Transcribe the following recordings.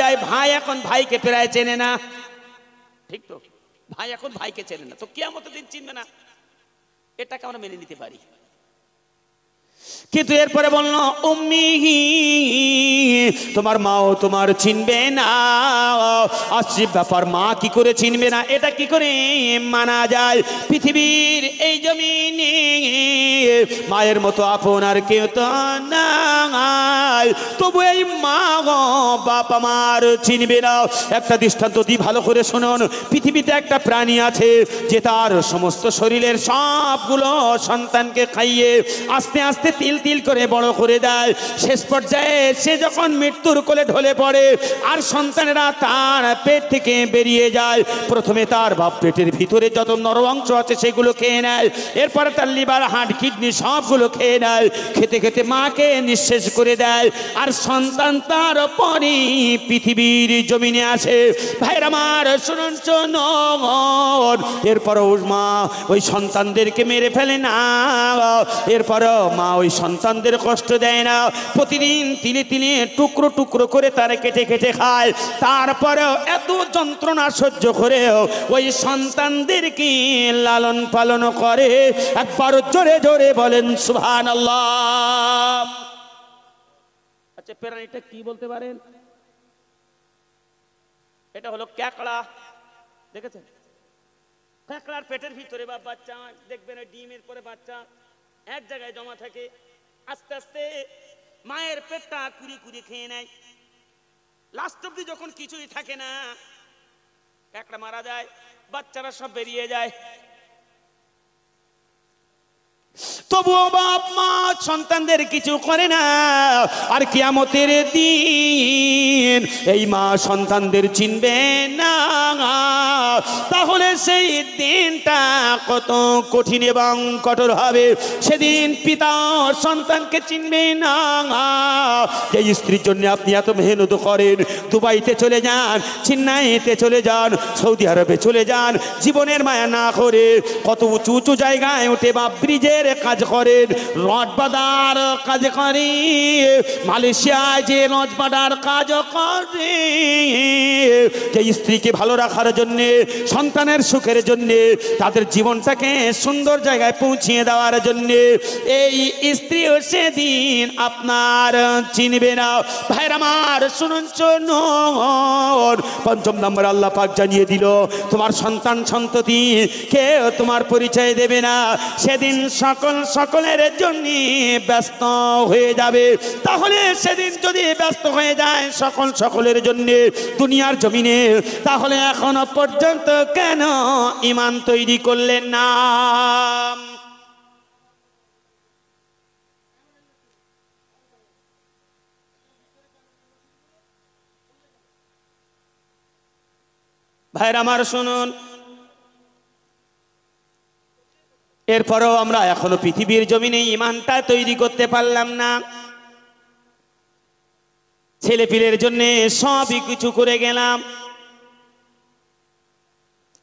যায় ভাই এখন ভাইকে প্রায় চেনে না, ঠিক তো? ভাই এখন ভাইকে চেনে না, তো কিয়ামতের দিন চিনবে না, এটাকে আমরা মেনে নিতে পারি। কিন্তু এরপরে বলল উম্মি, তোমার মাও তোমার চিনবে না। আশ্চর্য ব্যাপার, মা কি করে চিনবে না, এটা কি করে মানা যায়? পৃথিবীর এই জমিনে মায়ের মতো আপন আর কেউ তো নাই, তবু এই মা বাপ আমার চিনবে না। একটা দৃষ্টান্ত দিই, ভালো করে শুনুন। পৃথিবীতে একটা প্রাণী আছে যে তার সমস্ত শরীরের সবগুলো সন্তানকে খাইয়ে আস্তে আস্তে তিল তিল করে বড় করে দেয়। শেষ পর্যায়ে সে যখন মৃত্যুর কোলে ঢলে পড়ে আর সন্তানেরা তার পেট থেকে বেরিয়ে যায়, প্রথমে তার বাপ পেটের ভিতরে যত নর অংশ আছে সেগুলো খেয়ে নেয়, এরপরে তার লিভার হার্ট কিডনি সবগুলো খেয়ে নেয়, খেতে খেতে মাকে নিঃশেষ করে দেয়, আর সন্তান তার পরই পৃথিবীর জমিনে আসে। ভাইরা আমার শুনুন শুনুন, এরপরও মা ওই সন্তানদেরকে মেরে ফেলে না, এরপরও মা ওই সন্তানদের কষ্ট দেয় না, প্রতিদিন তিলে তিলে টুকরো টুকরো করে তারা কেটে কেটে খায়। তারপরেও এত যন্ত্রণা সহ্য করেও ওই সন্তানদেরকে লালন পালন করে। একবার জোরে জোরে বলেন সুবহানাল্লাহ। আচ্ছা, প্রাণীটা কি বলতে পারেন? এটা হলো ক্যাকড়া। দেখেছেন ক্যাকড়ার পেটের ভিতরে বা বাচ্চা, দেখবেন ডিমের পরে বাচ্চা এক জায়গায় জমা থাকে, আস্তে আস্তে মায়ের পেটটা কুড়ি কুড়ি খেয়ে নেয়, লাস্ট অব্দি যখন কিছুই থাকে না, একটা মারা যায়, বাচ্চারা সব বেরিয়ে যায়, তবুও বাপ মা সন্তানদের কিছু করে না। আর কিয়ামতের দিন এই মা সন্তানদের চিনবে না, তাহলে সেই দিনটা কত কঠিন এবং কঠোর হবে। সেদিন পিতা সন্তানকে চিনবে না। যে স্ত্রীর জন্য আপনি এত মেহনত করেন, দুবাইতে চলে যান, চেন্নাইতে চলে যান, সৌদি আরবে চলে যান, জীবনের মায়া না করে কত উঁচু উঁচু জায়গায় উঠে বা ব্রিজের কাজ করেন, রড বাঁধার কাজ করে, মালয়েশিয়ায় যে রড বাঁধার কাজ করে, যে স্ত্রীকে ভালো রাখার জন্য, সন্তানের সুখের জন্য, তাদের জীবনটাকে সুন্দর জায়গায় পৌঁছিয়ে দেওয়ার জন্য, এই স্ত্রীও সেদিন আপনার চিনবে না। ভাইর আমার শুনুন শুনুন, পঞ্চম নম্বর আল্লাহ পাক জানিয়ে দিল, তোমার সন্তান সন্ততি কেউ তোমার পরিচয় দেবে না। সেদিন সকলের জন্য ব্যস্ত হয়ে যাবে। তাহলে সেদিন যদি ব্যস্ত হয়ে যায় সকলের জন্য দুনিয়ার জমিনে, তাহলে এখনো পর্যন্ত কেন ঈমান তৈরি করলেন না? ভাইরা আমার শুনুন, এরপরও আমরা এখনো পৃথিবীর জমিনে ঈমানটা তৈরি করতে পারলাম না। ছেলে পিলের জন্য সবই কিছু করে গেলাম।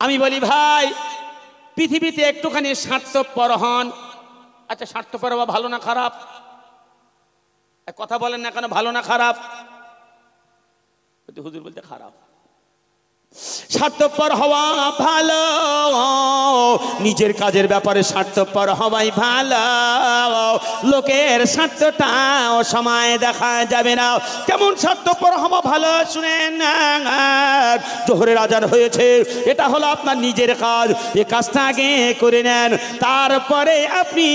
আমি বলি ভাই, পৃথিবীতে একটুখানি স্বার্থপর হন। আচ্ছা, স্বার্থপর হওয়া ভালো না খারাপ? কথা বলেন না কেন, ভালো না খারাপ? হুজুর বলতে খারাপ। স্বার্থপর হওয়া ভালো, নিজের কাজের ব্যাপারে স্বার্থপর হওয়াই ভালো। লোকের স্বার্থটাও সময় দেখা যাবে না। কেমন স্বার্থপর হওয়া ভালো শুনেন, জোহরের আজান হয়েছে, এটা হলো আপনার নিজের কাজ, এই কাজটা আগে করে নেন, তারপরে আপনি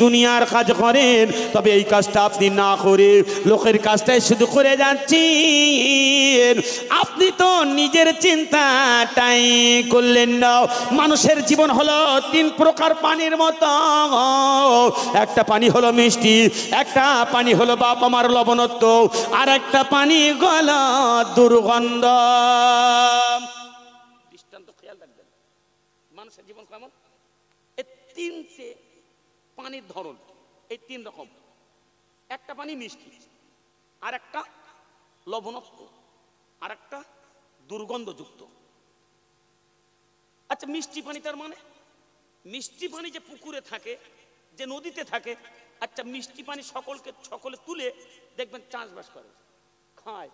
দুনিয়ার কাজ করেন। তবে এই কাজটা আপনি না করে লোকের কাজটাই শুধু করে যাচ্ছেন, আপনি তো নিজের চিন্তাটাই করলেন না। মানুষের জীবন হলো তিন প্রকার পানির মতো, একটা পানি হলো মিষ্টি, একটা পানি হলো বাপ আমার লবণত্ব, আর একটা পানি হলো দুর্গন্ধ। দৃষ্টান্ত খেয়াল রাখবেন, মানুষের জীবন কেমন? এই তিনটে পানির ধরন, এই তিন রকম। একটা পানি মিষ্টি, আর একটা লবণাক্ত, আর একটা দুর্গন্ধযুক্ত। আচ্ছা মিষ্টি পানি তার মানে মিষ্টি পানি যে পুকুরে থাকে, যে নদীতে থাকে, আচ্ছা মিষ্টি পানি সকলে তুলে দেখবেন চাষবাস করে, খায়,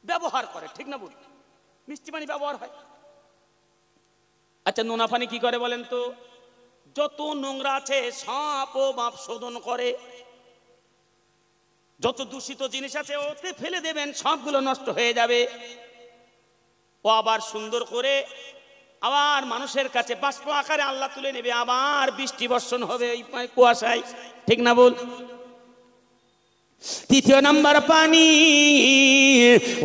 ব্যবহার করে, ঠিক না বল? মিষ্টি পানি ব্যবহার হয়। আচ্ছা নোনা পানি কি করে বলেন তো? যত নোংরা আছে সব ও বাপ শোধন করে, যত দূষিত জিনিস আছে ওতে ফেলে দেবেন, সবগুলো নষ্ট হয়ে যাবে। ও আবার সুন্দর করে আবার মানুষের কাছে বাষ্প আকারে আল্লাহ তুলে নেবে, আবার বৃষ্টি বর্ষণ হবে ওই কুয়াশায়, ঠিক না বল? তৃতীয় নাম্বার পানি,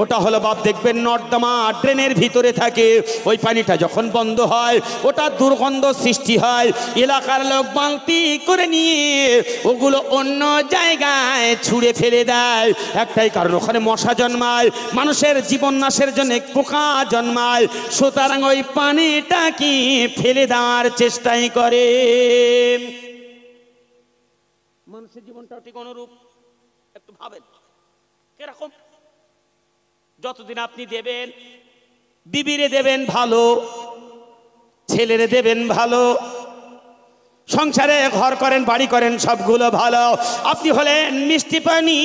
ওটা হলো বাপ দেখবেন নর্দমা ড্রেনের ভিতরে থাকে, ওই পানিটা যখন বন্ধ হয় ওটা দুর্গন্ধ সৃষ্টি হয়, এলাকার লোক বালতি করে নিয়ে ওগুলো অন্য জায়গায় ছুঁড়ে ফেলে দেয়। একটাই কারণ, ওখানে মশা জন্মায়, মানুষের জীবন নাশের জন্য পোকা জন্মায়, সুতরাং ওই পানিটা কি ফেলে দেওয়ার চেষ্টাই করে। মানুষের জীবনটাও ঠিক অনুরূপ, একটু ভাবেন কিরকম। যতদিন আপনি দেবেন, বিবিরে দেবেন ভালো, ছেলেরে দেবেন ভালো, সংসারে ঘর করেন, বাড়ি করেন, সবগুলো ভালো। আপনি হলেন মিষ্টি পানি,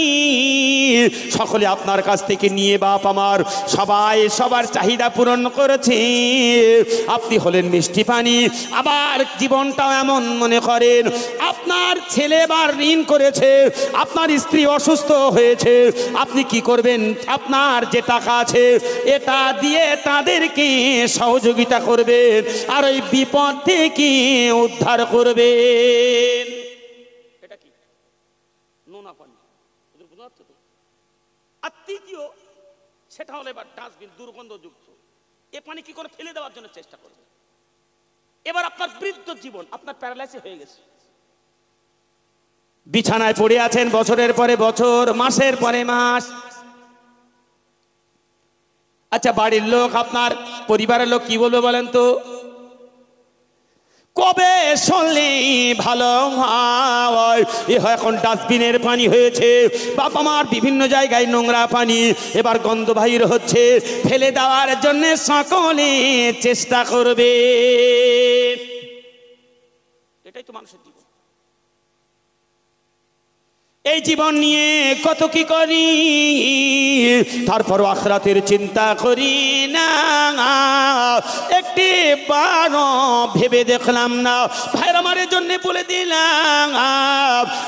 সকলে আপনার কাছ থেকে নিয়ে বাপ আমার সবাই সবার চাহিদা পূরণ করেছে। আপনি হলেন মিষ্টি পানি। আবার জীবনটাও এমন মনে করেন, আপনার ছেলে বার ঋণ করেছে, আপনার স্ত্রী অসুস্থ হয়েছে, আপনি কি করবেন? আপনার যে টাকা আছে এটা দিয়ে তাদেরকে সহযোগিতা করবেন, আর ওই বিপদ থেকে উদ্ধার করবেন। এটা কি? নোনা পানি। আর তৃতীয়, সেটা হলো এবার ডাস্টবিন, দুর্গন্ধযুক্ত। এ পানি কি করে ফেলে দেওয়ার জন্য চেষ্টা করবে। এবার আপনার বৃদ্ধ জীবন, আপনার প্যারালাইসিস হয়ে গেছে, বিছানায় পড়ে আছেন বছরের পরে বছর, মাসের পরে মাস। আচ্ছা বাড়ির লোক, আপনার পরিবারের লোক কি বলবে বলেন তো? কবে শুনলে ভালো হয়? এখন ডাস্টবিনের পানি হয়েছে, বাবা মার বিভিন্ন জায়গায় নোংরা পানি, এবার গন্ধ বাহির হচ্ছে, ফেলে দেওয়ার জন্য সকলে চেষ্টা করবে। এটাই তো মানুষের জীবন। এই জীবন নিয়ে কত কি করি, তারপর আখিরাতের চিন্তা করি না, একটি বারো ভেবে দেখলাম না। ভাইরা আমার জন্য বলে দিলাম,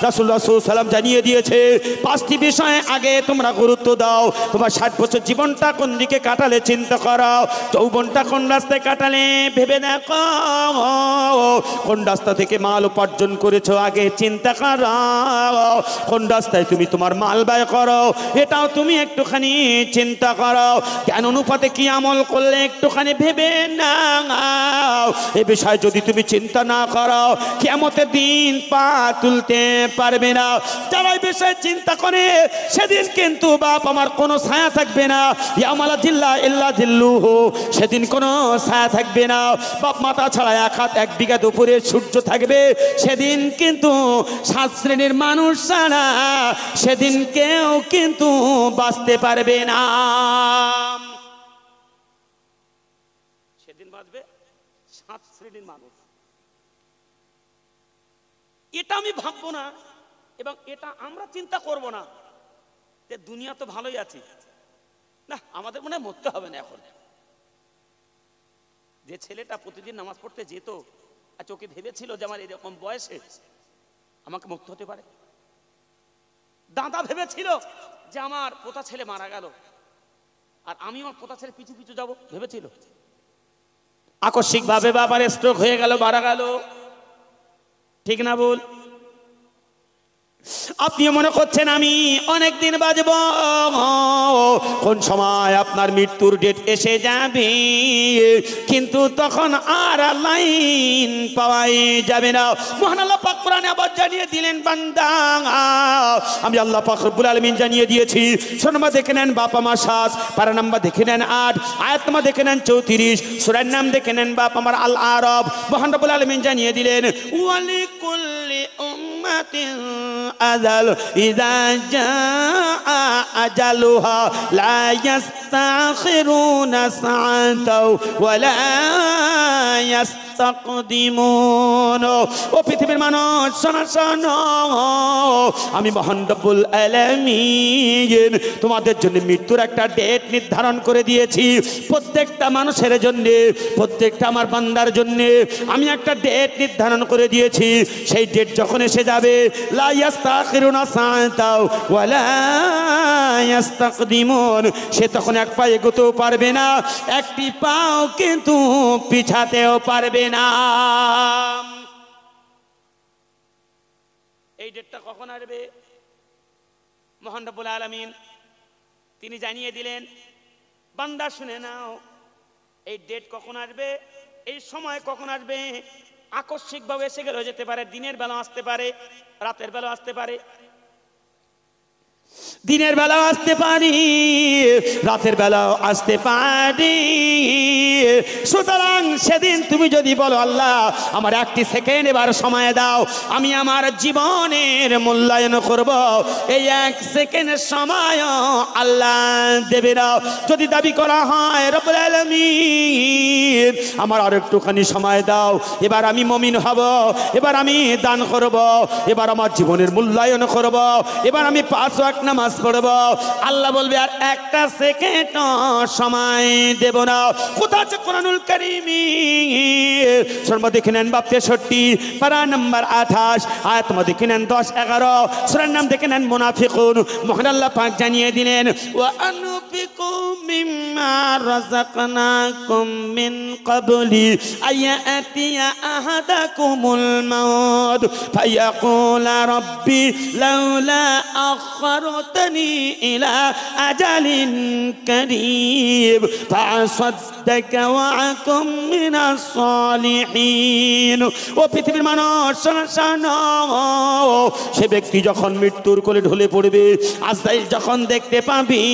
রাসূলুল্লাহ সাল্লাল্লাহু আলাইহি ওয়াসাল্লাম জানিয়ে দিয়েছে 5টি বিষয়ে আগে তোমরা গুরুত্ব দাও। তোমার 60 বছর জীবনটা কোন দিকে কাটালে চিন্তা করো, যৌবনটা কোন রাস্তায় কাটালে ভেবে দেখো, কোন রাস্তা থেকে মাল উপার্জন করেছো আগে চিন্তা করো, কোন রাস্তায় তুমি তোমার মাল ব্যয় করো এটাও তুমি একটুখানি চিন্তা করো, জ্ঞান অনুপাতে কি আমল করলে একটুখানি ভেবে নাও। এই বিষয়ে যদি তুমি চিন্তা না করো, কিয়ামতের দিন পা তুলতে পারবে না। যারা এই বিষয়ে চিন্তা করে সেদিন কিন্তু বাপ আমার কোনো ছায়া থাকবে না, ইয়ামালা জিল্লা ইল্লা জিল্লুহু, সেদিন কোনো ছায়া থাকবে না। বাপ মাথা ছাড়া 1 হাত 1 বিঘা উপরে সূর্য থাকবে, সেদিন কিন্তু 7 শ্রেণীর মানুষ ছাড়া সেদিন কেউ কিন্তু বাঁচতে পারবে না। সেদিন বাঁচবে 7 শ্রেণীর মানুষ। এটা আমি ভাববো না এবং এটা আমরা চিন্তা করব না যে দুনিয়া তো ভালোই আছে, না আমাদের মনে হয় মরতে হবে না। এখন যে ছেলেটা প্রতিদিন নামাজ পড়তে যেত আর চোখে ভেবেছিল যে আমার এরকম বয়সে আমাকে মুক্ত হতে পারে, দাদা ভেবেছিল যে আমার পোতা ছেলে মারা গেল আর আমি আমার পোতা ছেলে পিছু পিছু যাবো, ভেবেছিল। আকস্মিক ভাবে বাবার স্ট্রোক হয়ে গেল, মারা গেল, ঠিক না বল? আপনি মনে করছেন আমি অনেক দিন বাঁচব, কোন সময় আপনার মৃত্যুর ডেট এসে যাবে, কিন্তু তখন আর লাইন পাওয়াই যাবে না। মহান আল্লাহ পাক কোরআনে আবার জানিয়ে দিলেন, বান্দা আমি আল্লাহ পাক রব্বুল আলামিন জানিয়ে দিয়েছি। সূরা নাম্বার দেখে নেন বাপ আমার 7, পারা নাম্বার দেখে নেন 8, আয়াত নাম্বার দেখে নেন 34, সূরার নাম দেখে নেন বাপ আমার আল আরাফ। মহান রব্বুল আলামিন জানিয়ে দিলেন, ওয়ালিকুল্লি উম্মা আজাল ইযা জাআ আজালুহা লা ইস্তাখিরুনা সাআতাও ওয়া লা ইস্তাকদিমুন। ও পৃথিবীর মানুষ শোনো শোনো, আমি মহান রব্বুল আলামিন তোমাদের জন্য মৃত্যুর একটা ডেট নির্ধারণ করে দিয়েছি। প্রত্যেকটা মানুষের জন্য, প্রত্যেকটা আমার বান্দার জন্য আমি একটা ডেট নির্ধারণ করে দিয়েছি। সেই ডেট যখন এসে যাবে লা ইস্তাখিরুনা সাআতাও ওয়া লা ইস্তাকদিমুন, সে তখন এক পা এগোতেও পারবে না, একটি পাও কিন্তু পিছাতেও পারবে না। এই ডেটটা কখন আসবে? মহান রব্বুল আলামিন তিনি জানিয়ে দিলেন, বান্দা শুনে নাও, এই ডেট কখন আসবে, এই সময় কখন আসবে। আকস্মিকভাবে এসে গেলে যেতে পারে, দিনের বেলা আসতে পারে, রাতের বেলা আসতে পারে, দিনের বেলাও আসতে পারি, রাতের বেলাও আসতে পারি। সুতরাং সেদিন তুমি যদি বলো আল্লাহ আমার একটি সেকেন্ড এবার সময় দাও, আমি আমার জীবনের মূল্যায়ন করব, এই এক সেকেন্ডের সময় আল্লাহ দেবে না। যদি দাবি করা হয় রব্বুল আলামিন আমার আর একটুখানি সময় দাও, এবার আমি মুমিন হব, এবার আমি দান করব, এবার আমার জীবনের মূল্যায়ন করব, এবার আমি 5 ওয়াক্ত নামাজ পড়ব, আল্লাহ বলবে আর একটা সেকেন্ড সময় দেব না। কোথা আছে কোরআনুল কারীমে? সূরা দেখে নেন বাব 63 পারা নাম্বার 28 আয়াত দেখে নেন 10-11, সূরার নাম দেখে নেন মুনাফিকুন। মহান আল্লাহ পাক জানিয়ে দিলেন ওয়া আনফিকু মিম্মা রাযাকনাকুম মিন ক্বাবলি আয়াতিয়া আহাদাকুমুল মাউত ফায়াকুলা রাব্বি লাউলা আখখারতানি ইলা আজালিন কারীব ফাসাদদাকা ওয়া আকুম মিনাস সালিহিন। ও পৃথিবীর মানুষ শোনো, সে ব্যক্তি যখন মৃত্যুর কোলে ঢলে পড়বে, আজরাইল যখন দেখতে পাবি,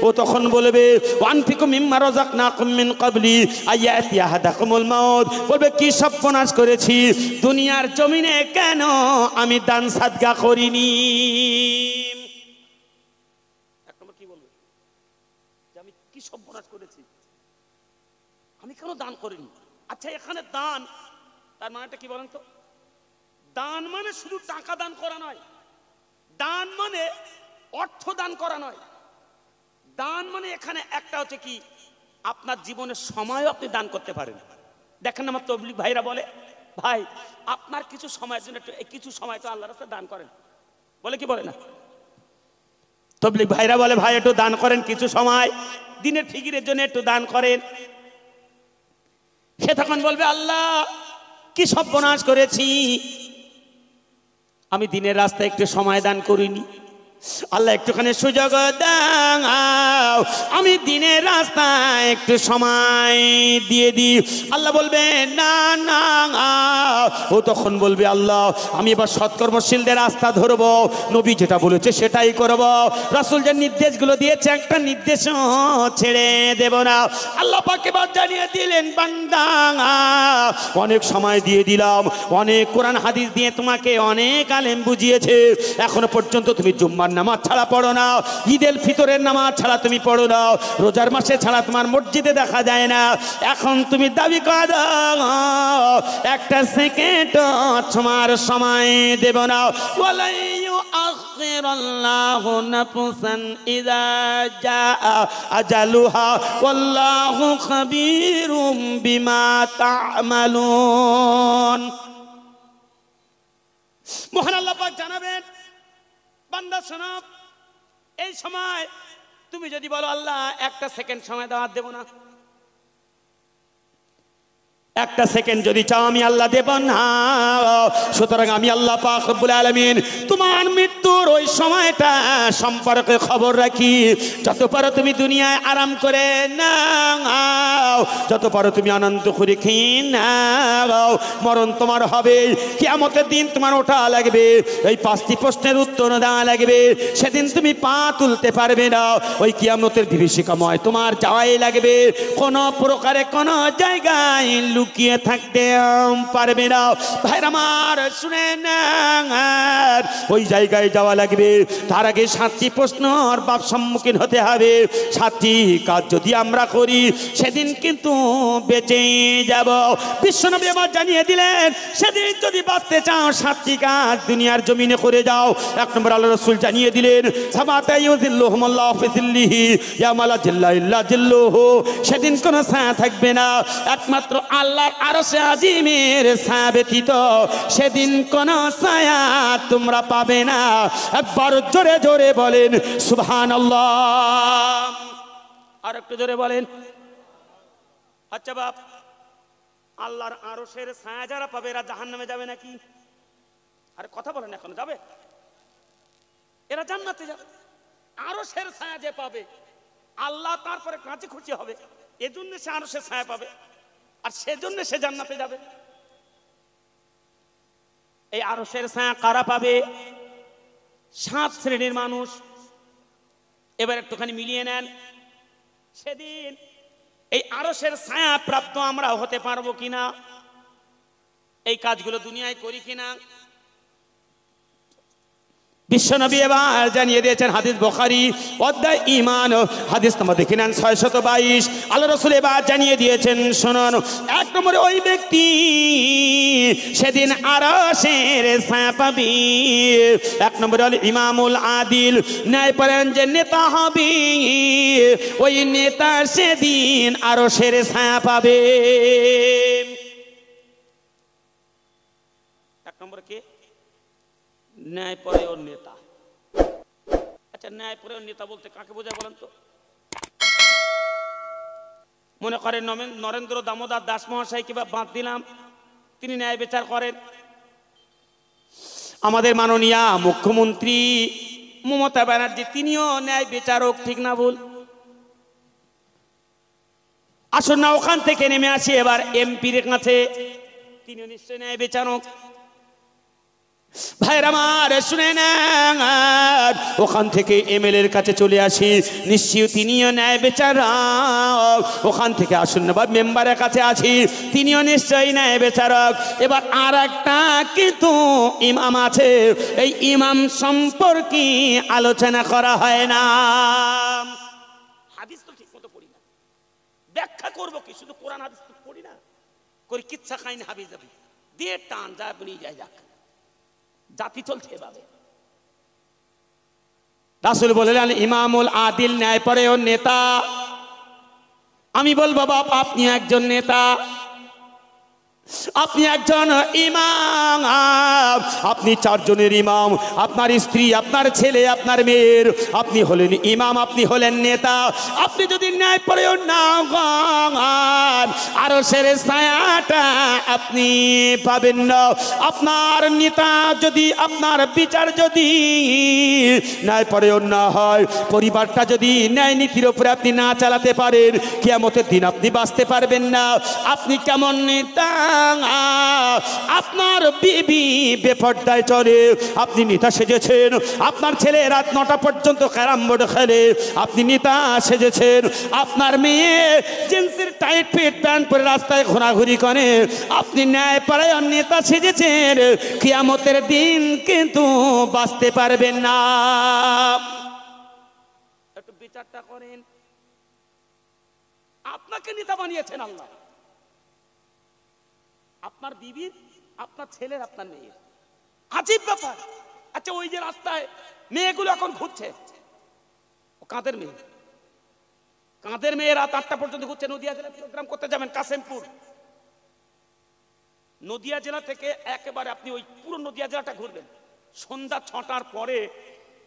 ও তখন বলবে ওয়ানফিকু মিম্মা রাযাকনাকুম মিন ক্বাবলি আয়াতিয়া আহাদাকুমুল মাউত, বলবে কি সর্বনাশ করেছি, দুনিয়ার জমিনে কেন আমি দান সাদকা করিনি। কি বলবে যে আমি কি সর্বনাশ করেছি, আমি কেন দান করিনি। আচ্ছা এখানে দান তার মানেটা কি বলেন তো? দান মানে শুধু টাকা দান করা নয়, দান মানে অর্থ দান করা নয়, দান মানে এখানে একটা হচ্ছে কি আপনার জীবনের সময়ও আপনি দান করতে পারেন। দেখেন আমার তবলিগ ভাইরা বলে ভাই আপনার কিছু সময়ের জন্য একটু কিছু সময় তো আল্লাহর রাস্তায় দান করেন, বলে কি বলে না? তবলিগ ভাইরা বলে ভাই একটু দান করেন, কিছু সময় দিনের ফিকিরের জন্য একটু দান করেন। সে তখন বলবে আল্লাহ কি সর্বনাশ করেছি, আমি দিনের রাস্তায় একটু সময় দান করিনি। আল্লাহ একটুখানি সুযোগ দাও, আমি দিনের রাস্তায় একটু সময় দিয়ে দিই। আল্লাহ বলবে না না, ও তখন বলবে আল্লাহ আমি এবার সৎকর্মশীলদের রাস্তা ধরবো, নবী যেটা বলেছে সেটাই করব, রাসূল যে নির্দেশগুলো দিয়েছে একটা নির্দেশ ছেড়ে দেব না। আল্লাহ পাক এবার জানিয়ে দিলেন বান্দা অনেক সময় দিয়ে দিলাম, অনেক কোরআন হাদিস দিয়ে তোমাকে অনেক আলেম বুঝিয়েছে, এখনো পর্যন্ত তুমি জুম্মার নামাজ ছাড়া পড়ো না, ঈদের ফিতরের নামাজ ছাড়া তুমি পড়ো না, রোজার মাসে ছাড়া তোমার মসজিদে দেখা যায় না। এখন তুমি দাবি করো একটা সেকেন্ড তোমার সময় দেব না। ওয়ালা ইউআখিরুল্লাহু নাফসান ইযা জাআ আজালুহা ওয়াল্লাহু খাবীরুম বিমা তা'মালুন। মহান আল্লাহ পাক জানাবেন বান্দা শোনো, এই সময় তুমি যদি বলো আল্লাহ একটা সেকেন্ড সময় দেওয়ার দেব না, একটা সেকেন্ড যদি চাও আমি আল্লাহ দেব না। সুতরাং আমি আল্লাহ পাক রব্বুল আলামিন তোমার মৃত্যুর ওই সময়টা সম্পর্কে খবর রাখি। যত পারো তুমি দুনিয়ায় আরাম করে নাও, নাও, যত পারো তুমি আনন্দ করে খেয়ে নাও। মরণ তোমার হবে, কিয়ামতের দিন তোমার ওঠা লাগবে, এই 5টি প্রশ্নের উত্তর দেওয়া লাগবে। সেদিন তুমি পা তুলতে পারবে না, ওই কিয়ামতের বিভীষিকাময় তোমার যাওয়াই লাগবে। কোনো প্রকারে কোনো জায়গায় লুকিয়ে থাকতে পারবে না। ভাইরা আমার শুনে না, ওই জায়গায় যাওয়া লাগবে। তার আগে 7টি প্রশ্নর বাপ সম্মুখীন হতে হবে। 7টি কাজ যদি আমরা করি সেদিন কিন্তু বেঁচে যাব। বিশ্বনবী আমার জানিয়ে দিলেন, সেদিন যদি বাঁচতে চাও 7টি কাজ দুনিয়ার জমিনে করে যাও। 1 নম্বর আল্লাহ রাসূল জানিয়ে দিলেন, সেদিন কোনো ছায়া থাকবে না একমাত্র আল্লাহর আরশে আজিমের ছায়া ব্যতীত। সেদিন কোনো ছায়া তোমরা পাবে না। একবার জোরে জোরে বলেন সুবহানাল্লাহ। আর একটু জোরে বলেন। আচ্ছা বাপ, আল্লাহর আরশের ছায়া যারা পাবে এরা জাহান্নামে যাবে নাকি? আরে কথা বলেন, এখনো যাবে? এরা জান্নাতে যাবে। আরশের ছায়া যে পাবে, আল্লাহ তারপরে কাছে খুশি হবে, এজন্য সে আরশের ছায়া পাবে, আর সেজন্য সে জান্নাতে যাবে। এই আরশের ছায়া কারা পাবে? 7 শ্রেণীর মানুষ। এবার একটুখানি মিলিয়ে নেন, সেদিন এই আরশের ছায়া প্রাপ্ত আমরা হতে পারবো কিনা, এই কাজগুলো দুনিয়ায় করি কিনা। বিশ্বনবী এবার জানিয়ে দিয়েছেন, হাদিস বুখারী অধ্যায় ঈমান হাদিস নাম্বার দেখে নেন 622। আল্লাহ রাসূল এবার জানিয়ে দিয়েছেন, শুনুন। 1 নম্বরে ওই ব্যক্তি সেদিন আরশের ছায়া পাবে। 1 নম্বরে হল ইমামুল আদিল, ন্যায়পরায়ণ যে নেতা হবে, ওই নেতা সেদিন আরশের ছায়া পাবে। 1 নম্বরে কে? ন্যায়পরায়ণ নেতা। আচ্ছা, ন্যায়পরায়ণ নেতা বলতে কাকে বোঝায় বলেন তো? মনে করেন নরেন্দ্র দামোদর দাস মহাশয়কে বাদ দিলাম, তিনি ন্যায় বিচার করেন। আমাদের মাননীয় মুখ্যমন্ত্রী মমতা ব্যানার্জি, তিনিও ন্যায় বিচারক, ঠিক না ভুল? আসুন না ওখান থেকে নেমে আসি এবার এমপির কাছে, তিনিও নিশ্চয় ন্যায় বিচারক। ভাইরা আমার শুনে নেন, ওখান থেকে এমএলএর কাছে চলে আসি, নিশ্চয়ই তিনিও ন্যায় বিচারক। ওখান থেকে আসুন না বা মেম্বারের কাছে আছি, তিনিও নিশ্চয়ই ন্যায় বিচারক। এবার আর একটা কিন্তু ইমাম আছে, এই ইমাম সম্পর্কে আলোচনা করা হয় না। হাদিস তো ঠিক মতো পড়ি না, ব্যাখ্যা করবো কি? শুধু কোরআন হাদিস তো পড়ি না, করি কিচ্ছা খাইনি হাবি যাবি দিয়ে টান যা বলি যায় যাক, জাতি চলছে এভাবে। রাসূল বললেন, ইমামুল আদিল, ন্যায়পরায়ণ নেতা। আমি বলবো বাপ, আপনি একজন নেতা, আপনি একজন ইমাম, আপনি 4 জনের ইমাম, আপনার স্ত্রী, আপনার ছেলে, আপনার মেয়ের, আপনি হলেন ইমাম, আপনি হলেন নেতা। আপনি যদি ন্যায়পরায়ণ না হন, আরশের ছায়াটা আপনি পাবেন না। আপনার নেতা যদি, আপনার বিচার যদি ন্যায়পরায়ণ না হয়, পরিবারটা যদি ন্যায় নীতির উপরে আপনি না চালাতে পারেন, কিয়ামতের দিন আপনি বাঁচতে পারবেন না। আপনি কেমন নেতা? আপনার বিবি বেপরদায় চলে, আপনি নেতা সেজেছেন। আপনার ছেলে রাত 9টা পর্যন্ত ক্যারাম বোর্ড খেলে, আপনি নেতা সেজেছেন। আপনার মেয়ে জিন্সের টাইট ফিট প্যান্ট পরে রাস্তায় ঘোরাঘুরি করে, আপনি ন্যায়পরায়ণ নেতা সেজেছেন। কিয়ামতের দিন কিন্তু বাঁচতে পারবেন না। একটু বিচারটা করেন, আপনাকে নেতা বানিয়েছেন আল্লাহ, আপনার বিবির, আপনার ছেলের, আপনার মেয়ের। আজীব ব্যাপার। আচ্ছা, ওই যে রাস্তায় মেয়েগুলো এখন ঘুরছে, ও কাদের মেয়ে? কাদের মেয়ে রাত 8টা পর্যন্ত ঘুরছে? নদিয়া জেলা প্রোগ্রাম করতে যাবেন কাশিমপুর, নদিয়া জেলা থেকে একেবারে আপনি ওই পুরো নদিয়া জেলাটা ঘুরবেন। সন্ধ্যা 6টার পরে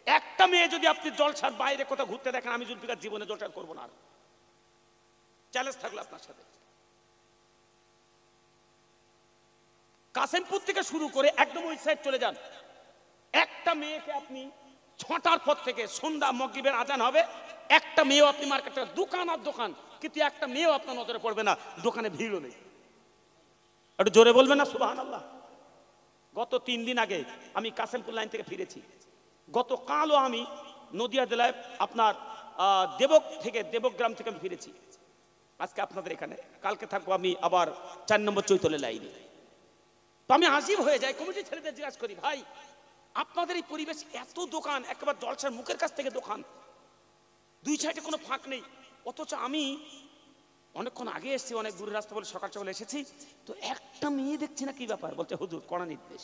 একটা মেয়ে যদি আপনি জলসার বাইরে কোথাও ঘুরতে দেখেন, আমি জুলফিকার জীবনে জলসা করবো না। চ্যালেঞ্জ থাকলো আপনার সাথে। কাশিমপুর থেকে শুরু করে একদম ওই সাইড চলে যান, একটা মেয়েকে আপনি 6টার পর থেকে সন্ধ্যা মাগরিবের আজান হবে, একটা মেয়েও আপনি মার্কেটে, দোকান আর দোকান কিন্তু একটা মেয়েও আপনার নজরে পড়বে না, দোকানে ভিড়ও নেই। একটু জোরে বলবেন না সুবহানাল্লাহ। গত 3 দিন আগে আমি কাসেমপুর লাইন থেকে ফিরেছি। গতকালও আমি নদিয়া জেলায় আপনার দেবগ্রাম থেকে আমি ফিরেছি। আজকে আপনাদের এখানে, কালকে থাকবো আমি আবার 4 নম্বর চৈতলে লাইনে। তো আমি আজিব হয়ে যাই, কমিটির ছেলেদের জিজ্ঞাসা করি, ভাই আপনাদের এই পরিবেশ, এত দোকান, একেবারে জলসার মুখের কাছ থেকে দোকান, 2 সাইডে কোনো ফাঁক নেই, অথচ আমি অনেকক্ষণ আগে এসেছি, অনেক দূরের রাস্তা বলে সকাল সকাল এসেছি, তো একটা মেয়ে দেখছি না, কি ব্যাপার? বলছে হুজুর কড়া নির্দেশ।